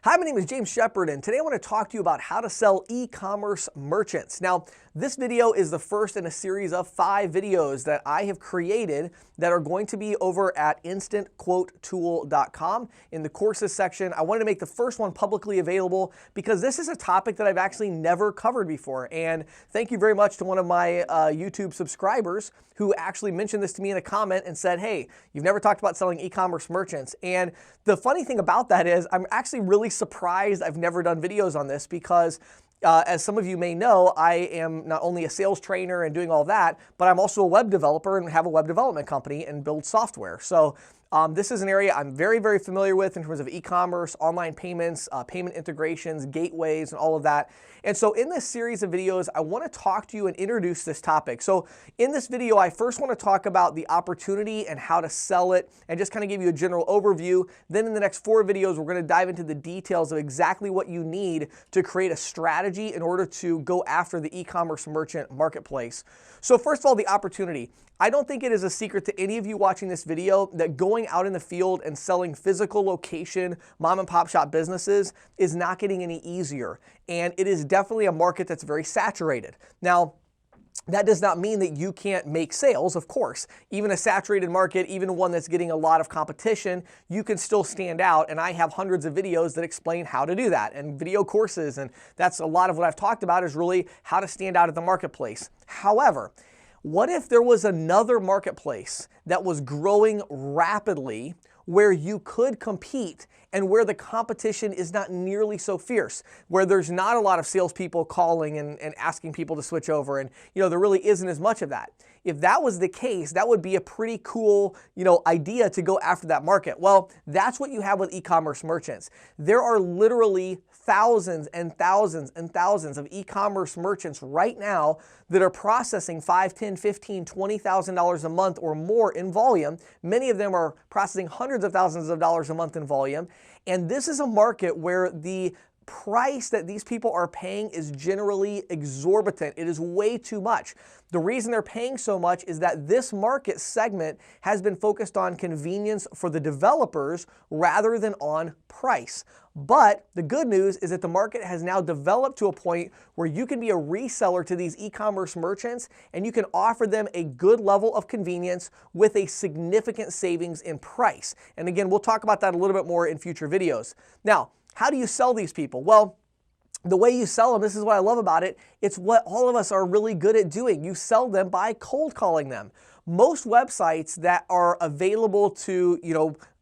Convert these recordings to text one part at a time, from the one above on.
Hi, my name is James Shepard, and today I want to talk to you about how to sell e-commerce merchants. Now, this video is the first in a series of 5 videos that I have created that are going to be over at instantquotetool.com in the courses section. I wanted to make the first one publicly available because this is a topic that I've actually never covered before. And thank you very much to one of my YouTube subscribers who actually mentioned this to me in a comment and said, hey, you've never talked about selling e-commerce merchants. And the funny thing about that is I'm actually really surprised I've never done videos on this because as some of you may know, I am not only a sales trainer and doing all that, but I'm also a web developer and have a web development company and build software. So this is an area I'm very, very familiar with in terms of e-commerce, online payments, payment integrations, gateways, and all of that. And so in this series of videos, I want to talk to you and introduce this topic. So in this video, I first want to talk about the opportunity and how to sell it and just kind of give you a general overview. Then in the next 4 videos, we're going to dive into the details of exactly what you need to create a strategy in order to go after the e-commerce merchant marketplace. So first of all, the opportunity. I don't think it is a secret to any of you watching this video that going out in the field and selling physical location, mom and pop shop businesses is not getting any easier. And it is definitely a market that's very saturated. Now, that does not mean that you can't make sales, of course. Even a saturated market, even one that's getting a lot of competition, you can still stand out. And I have hundreds of videos that explain how to do that and video courses. And that's a lot of what I've talked about is really how to stand out at the marketplace. However, what if there was another marketplace that was growing rapidly where you could compete and where the competition is not nearly so fierce, where there's not a lot of salespeople calling and asking people to switch over, and there really isn't as much of that. If that was the case, that would be a pretty cool idea to go after that market. Well, that's what you have with e-commerce merchants. There are literally thousands and thousands and thousands of e-commerce merchants right now that are processing $5, $10, $15, $20,000 a month or more in volume. Many of them are processing hundreds of thousands of dollars a month in volume. And this is a market where the price that these people are paying is generally exorbitant. It is way too much. The reason they're paying so much is that this market segment has been focused on convenience for the developers rather than on price. But the good news is that the market has now developed to a point where you can be a reseller to these e-commerce merchants and you can offer them a good level of convenience with a significant savings in price. And again, we'll talk about that a little bit more in future videos. Now, how do you sell these people? Well, the way you sell them, this is what I love about it, it's what all of us are really good at doing. You sell them by cold calling them. Most websites that are available to,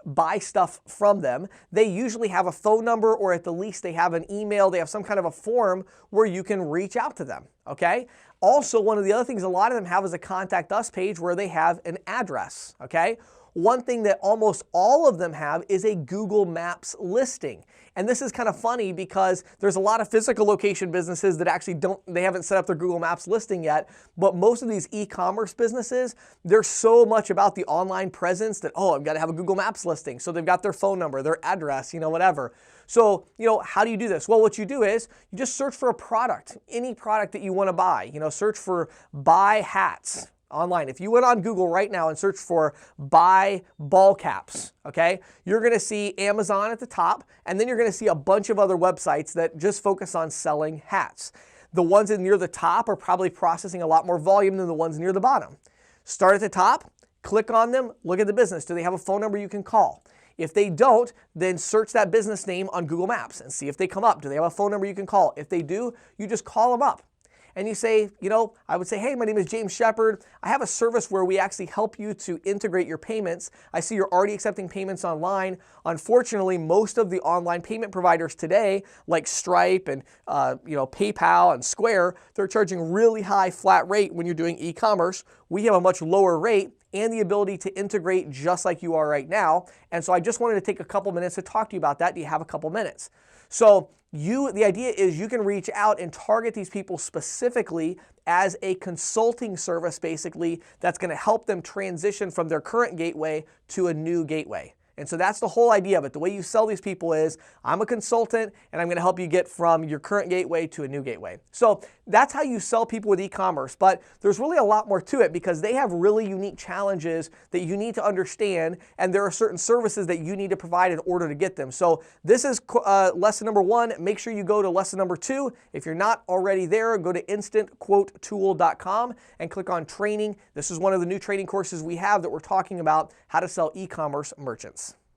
buy stuff from them, they usually have a phone number or at the least they have an email, they have some kind of a form where you can reach out to them, okay? Also, one of the other things a lot of them have is a contact us page where they have an address, okay? One thing that almost all of them have is a Google Maps listing. And this is kind of funny because there's a lot of physical location businesses that actually they haven't set up their Google Maps listing yet. But most of these e-commerce businesses, they're so much about the online presence that, oh, I've got to have a Google Maps listing. So they've got their phone number, their address, whatever. So, how do you do this? Well, what you do is you just search for a product, any product that you want to buy. Search for buy hats online. If you went on Google right now and search for buy ball caps, okay, you're going to see Amazon at the top, and then you're going to see a bunch of other websites that just focus on selling hats. The ones near the top are probably processing a lot more volume than the ones near the bottom. Start at the top, click on them, look at the business. Do they have a phone number you can call? If they don't, then search that business name on Google Maps and see if they come up. Do they have a phone number you can call? If they do, you just call them up. And you say, I would say, hey, my name is James Shepard. I have a service where we actually help you to integrate your payments. I see you're already accepting payments online. Unfortunately, most of the online payment providers today, like Stripe and PayPal and Square, they're charging really high flat rate when you're doing e-commerce. We have a much lower rate and the ability to integrate just like you are right now. And so I just wanted to take a couple minutes to talk to you about that. Do you have a couple minutes? So the idea is you can reach out and target these people specifically as a consulting service, basically, that's going to help them transition from their current gateway to a new gateway. And so that's the whole idea of it. The way you sell these people is, I'm a consultant and I'm going to help you get from your current gateway to a new gateway. So that's how you sell people with e-commerce, but there's really a lot more to it because they have really unique challenges that you need to understand, and there are certain services that you need to provide in order to get them. So this is lesson number 1. Make sure you go to lesson number 2. If you're not already there, go to instantquotetool.com and click on training. This is one of the new training courses we have that we're talking about how to sell e-commerce merchants.